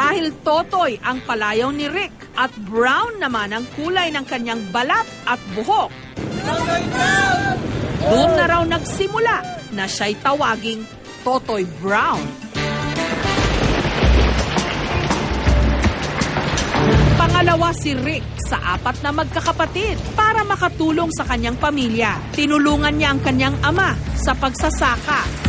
Dahil totoy ang palayaw ni Rick at brown naman ang kulay ng kanyang balat at buhok. Doon na raw nagsimula na siya'y tawaging Totoy Brown. Pangalawa si Rick sa 4 na magkakapatid para makatulong sa kanyang pamilya. Tinulungan niya ang kanyang ama sa pagsasaka.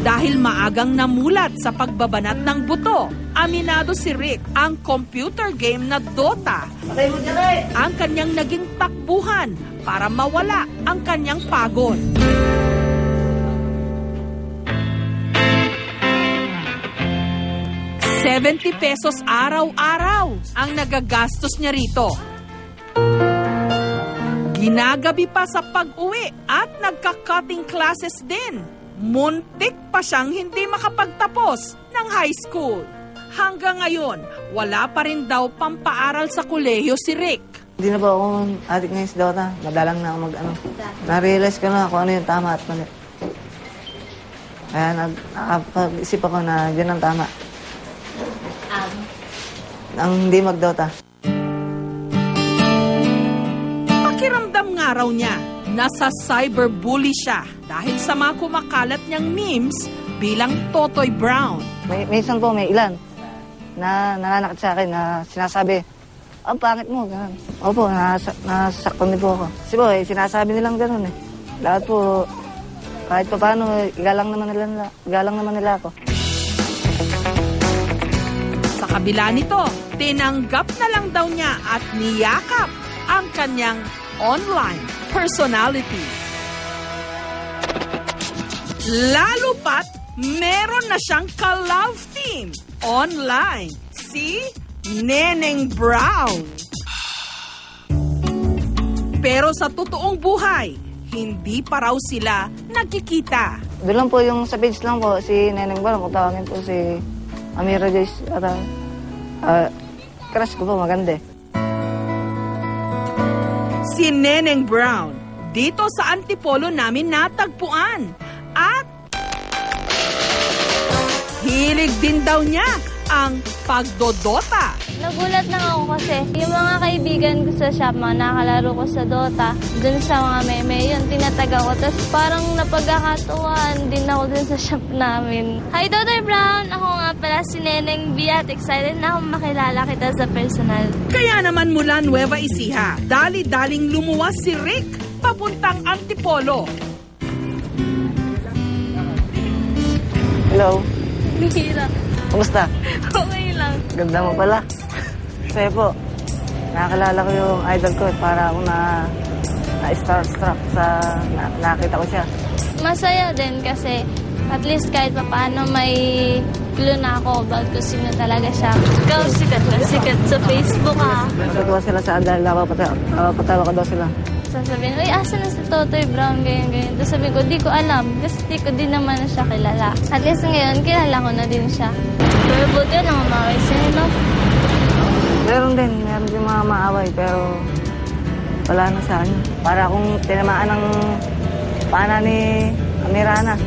Dahil maagang namulat sa pagbabanat ng buto, aminado si Rick ang computer game na Dota. Ang kanyang naging takbuhan para mawala ang kanyang pagod. ₱70 araw-araw ang nagagastos niya rito. Ginagabi pa sa pag-uwi at nagka-cutting classes din. Muntik pa siyang hindi makapagtapos ng high school. Hanggang ngayon, wala pa rin daw pampaaral sa kolehiyo si Rick. Hindi na po ako adik ngayon sa Dota. Madalang na ako Na-realize ko na kung ano yung tama at mali. Kaya nakapag-isip ako na yun ang tama. Ang hindi mag-Dota. Pakiramdam nga raw niya, nasa cyberbully siya dahil sa mga kumakalat niyang memes bilang Totoy Brown. Minsan po may ilan na nananakit sa akin na sinasabi, ang pangit mo, gano'n. Opo, nasaktan din po ako. Kasi po, sinasabi nilang gano'n eh. Lahat po, kahit pa paano, igalang naman nila ako. Sa kabila nito, tinanggap na lang daw niya at niyakap ang kanyang online personality. Lalo pat, meron na siyang ka-love team online. Si Neneng Brown. Pero sa totoong buhay, hindi pa raw sila nagkikita. Doon lang po yung sa page lang po, si Neneng Brown, kung tawagin po si Amira Joyce. Crush ko po, maganda eh. Si Neneng Brown, dito sa Antipolo namin natagpuan. At hilig din daw niya ang pagdodota. Nagulat lang ako kasi yung mga kaibigan ko sa shop, mga nakalaro ko sa Dota, dun sa mga meme, yun, tinataga ko. Tapos parang napagkakatuwaan din ako dun sa shop namin. Hi, Totoy Brown! Ako nga pala si Neneng B at excited na akong makilala kita sa personal. Kaya naman mula Nueva Ecija, dali-daling lumuwas si Rick papuntang Antipolo. Hello, Mihira. kumusta? Okay lang. Ganda mo pala. Kasi po, nakakalala ko yung idol ko at para ako na-starstruck sa nakita ko siya. Masaya din kasi at least kahit paano may clue na ako about kung sino talaga siya. Ikaw, sikat sa Facebook ha. Natutuwa sila sa dahil napapatawa ko daw sila. Sasabihin, uy, asa na si Totoy Brown, ganyan. Tapos sabihin ko, di ko alam. Kasi di ko din naman na siya kilala. At least ngayon, kilala ko na din siya. Pero buti lang umaway sa'yo, no? Meron din mga maaway, pero wala na sa akin. Para akong tinamaan ng pana ni Amirana.